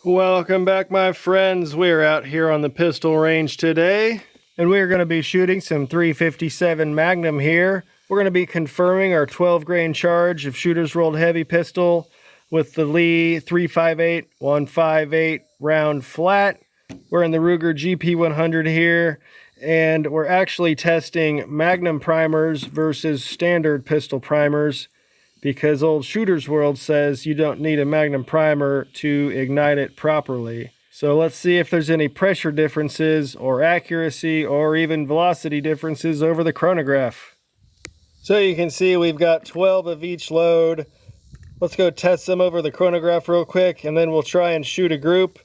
Welcome back, my friends. We're out here on the pistol range today, and we're going to be shooting some 357 Magnum here. We're going to be confirming our 12 grain charge of Shooter's World Heavy Pistol with the Lee 358 158 round flat. We're in the Ruger GP100 here, and we're actually testing Magnum primers versus standard pistol primers, because old Shooter's World says you don't need a Magnum primer to ignite it properly. So let's see if there's any pressure differences or accuracy or even velocity differences over the chronograph. So you can see we've got 12 of each load. Let's go test them over the chronograph real quick, and then we'll try and shoot a group.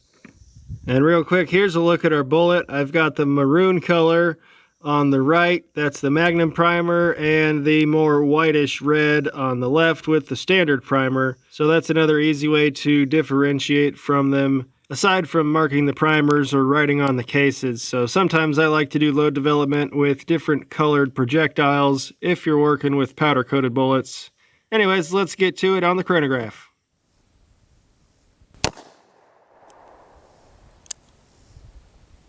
And real quick, here's a look at our bullet. I've got the maroon color on the right, that's the Magnum primer, and the more whitish red on the left with the standard primer. So that's another easy way to differentiate from them, aside from marking the primers or writing on the cases. So sometimes I like to do load development with different colored projectiles if you're working with powder coated bullets. Anyways, let's get to it on the chronograph.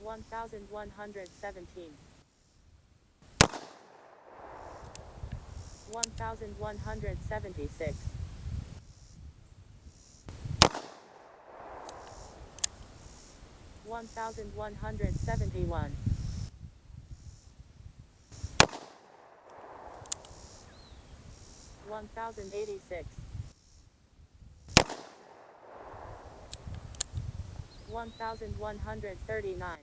One 1,117. 1,176. 1,171. 1,086. 1,139.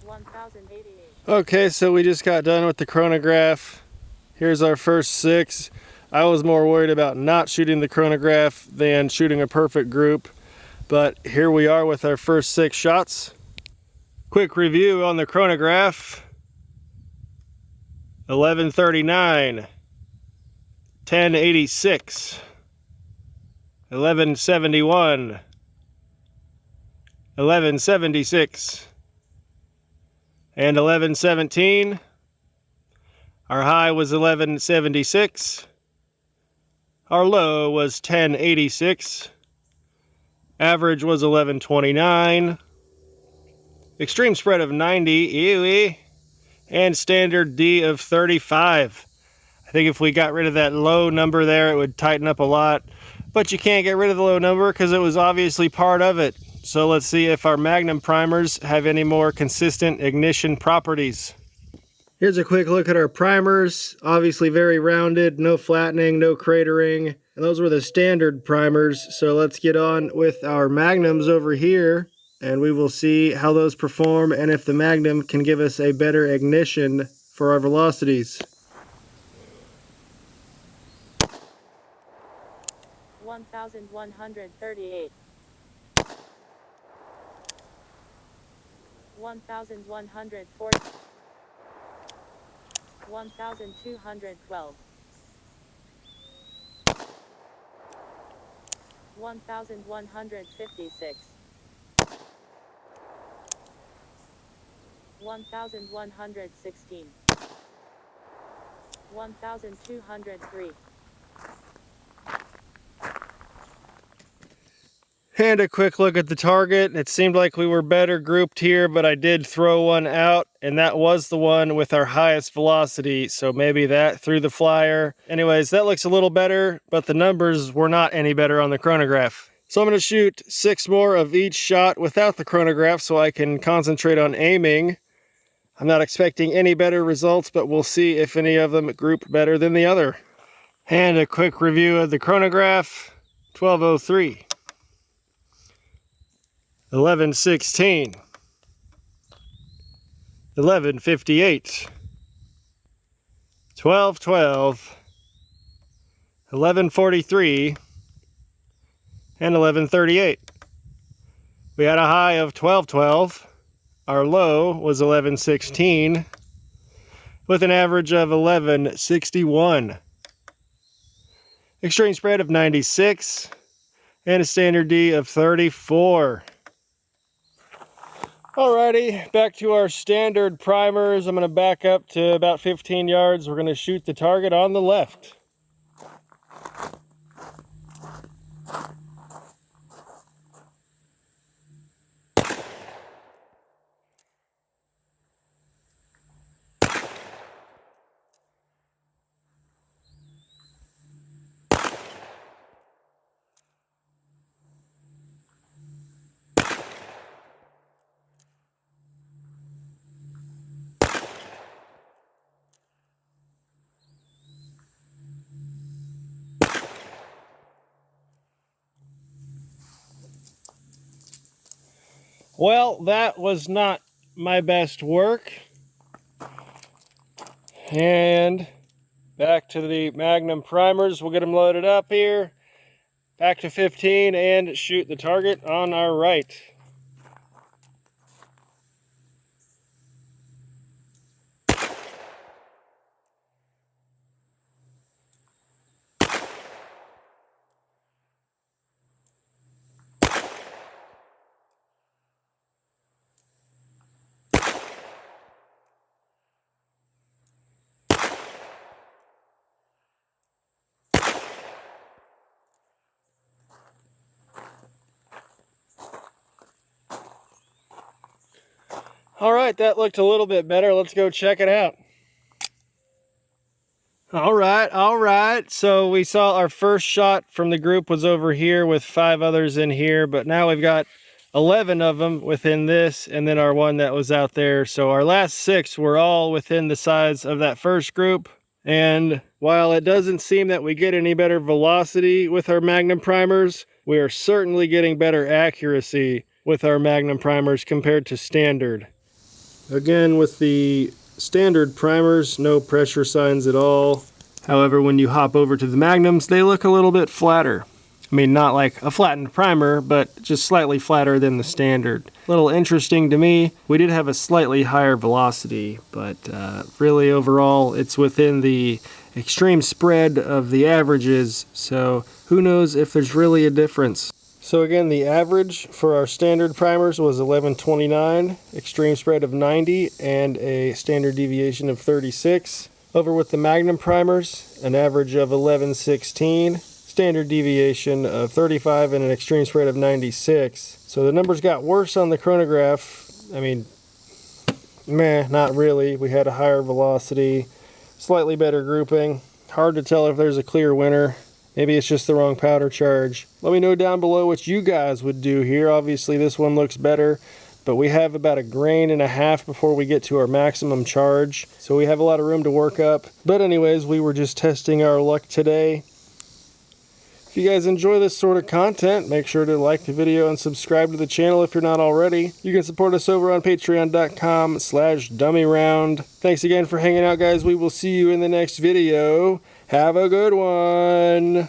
1,088. Okay, so we just got done with the chronograph. Here's our first 6. I was more worried about not shooting the chronograph than shooting a perfect group, but here we are with our first 6 shots. Quick review on the chronograph. 11:39, 10:86, 11:71, 11:76, and 11:17. Our high was 11:76. Our low was 10:86. Average was 11:29. Extreme spread of 90, ew, and standard D of 35. I think if we got rid of that low number there, it would tighten up a lot. But you can't get rid of the low number because it was obviously part of it. So let's see if our Magnum primers have any more consistent ignition properties. Here's a quick look at our primers. Obviously very rounded, no flattening, no cratering. And those were the standard primers. So let's get on with our Magnums over here, and we will see how those perform and if the Magnum can give us a better ignition for our velocities. 1,138. 1,140. 1,212. 1,156. 1,116. 1,203. And a quick look at the target. It seemed like we were better grouped here, but I did throw one out, and that was the one with our highest velocity, so maybe that threw the flyer. Anyways, that looks a little better, but the numbers were not any better on the chronograph. So I'm going to shoot 6 more of each shot without the chronograph so I can concentrate on aiming. I'm not expecting any better results, but we'll see if any of them group better than the other. And a quick review of the chronograph. 12:03. 11:16, 11:58, 12:12, 11:43, and 11:38. We had a high of 12:12. Our low was 11:16 with an average of 11:61. Extreme spread of 96 and a standard D of 34. Alrighty, back to our standard primers. I'm going to back up to about 15 yards. We're going to shoot the target on the left. Well, that was not my best work. And back to the Magnum primers. We'll get them loaded up here. Back to 15 and shoot the target on our right. All right, that looked a little bit better. Let's go check it out. All right. So we saw our first shot from the group was over here with 5 others in here, but now we've got 11 of them within this, and then our one that was out there. So our last 6 were all within the size of that first group. And while it doesn't seem that we get any better velocity with our Magnum primers, we are certainly getting better accuracy with our Magnum primers compared to standard. Again, with the standard primers, no pressure signs at all. However, when you hop over to the Magnums, they look a little bit flatter. I mean, not like a flattened primer, but just slightly flatter than the standard. A little interesting to me. We did have a slightly higher velocity, but really overall, it's within the extreme spread of the averages, so who knows if there's really a difference. So again, the average for our standard primers was 1129, extreme spread of 90, and a standard deviation of 36. Over with the Magnum primers, an average of 1116, standard deviation of 35, and an extreme spread of 96. So the numbers got worse on the chronograph. I mean, not really. We had a higher velocity, slightly better grouping. Hard to tell if there's a clear winner. Maybe it's just the wrong powder charge. Let me know down below what you guys would do here. Obviously this one looks better, but we have about 1.5 grains before we get to our maximum charge. So we have a lot of room to work up. But anyways, we were just testing our luck today. If you guys enjoy this sort of content, make sure to like the video and subscribe to the channel if you're not already. You can support us over on patreon.com/dummyround. Thanks again for hanging out, guys. We will see you in the next video. Have a good one.